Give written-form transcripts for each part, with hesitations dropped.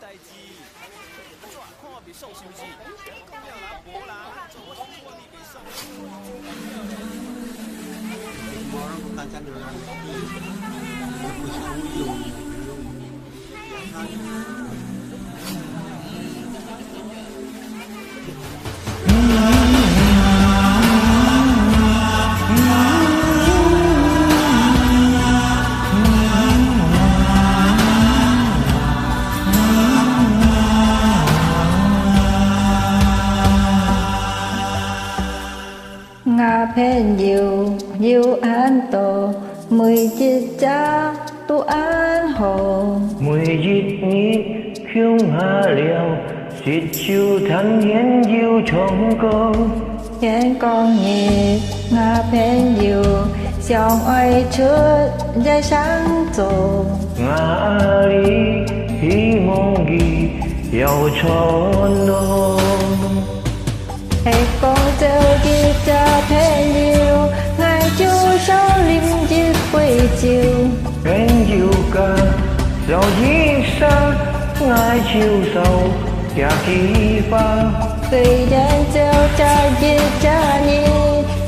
代志？怎看我袂爽是不是？讲了啦，无啦，做我讲我你袂爽。Orang bukan orang Nga phen yêu an tổ 11 cha tu an hồ 11 không hà liều xịt chiêu thanh hiến yêu trong câu Hiến con nhị Nga phen yêu xiong oai chút dây sáng tổ Nga li hi mong ghi yêu tròn đâu Hãy con theo đi cha phen yêu Ngài chú sao lim dịp quay chiều Phen yêu ca giàu dĩ xa ngài chiều sâu kẻ kỳ pha Vì đến theo cha dịp cha nhi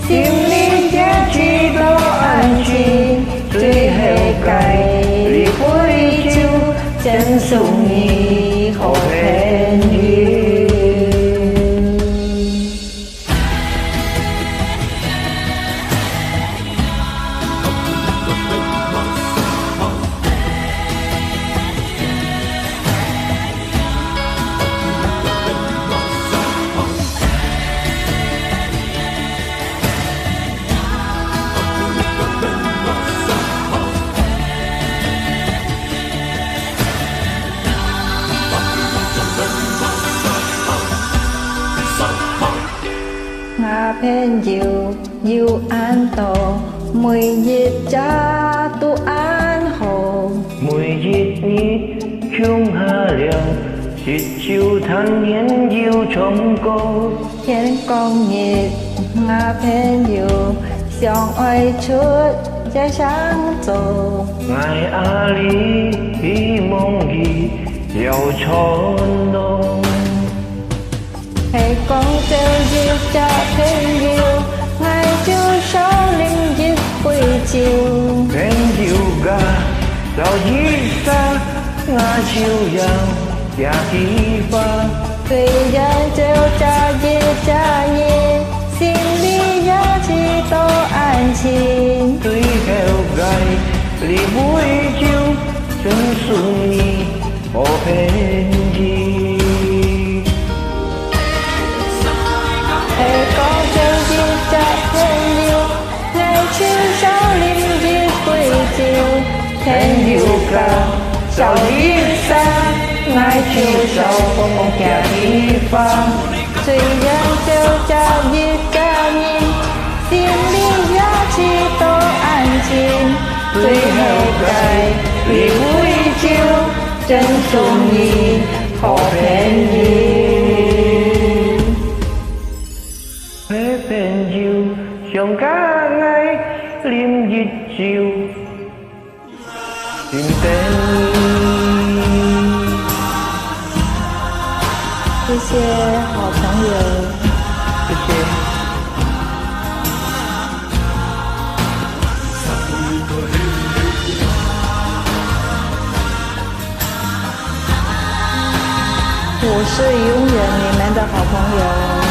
Sim linh giá trị đó an chi Tuy heo cày lý vui chiêu Chân sung nhi hậu phen yêu Nga phen yêu an tổ 11 cha tu an hồ 11 không hà liều xịt chiêu thanh hiến yêu trong câu Hiến con nhị Nga phen yêu xiong oai chút dây sáng tổ ngài ali hi mong ghi yêu tròn đâu Hãy con theo dịp cha phen yêu Ngài chú sao linh dịp quay chiều phen yêu ga giàu dĩ xa ngài chiều giang kẻ kỳ pha Vì dân theo cha dịp cha nhi Xin đi giá trị tô an chín tuy heo gai lý vui chiêu chân sung nhi ô phen gì Hãy con theo dịp cha phen yêu Ngài chú sao linh dịp quay chiều phen yêu ca giàu dĩ xa ngài chiều sâu không kẻ kỳ pha Tùy dân theo cha dịp cha nhi Xin đi giá trị tô an chín tuy heo gai lý vui chiêu chân sung nhi ô phen gì Phế phen diêu chồng cả ngày liêm dịch chiều tìm tên 谢谢好朋友。谢谢。我是永远你们的好朋友。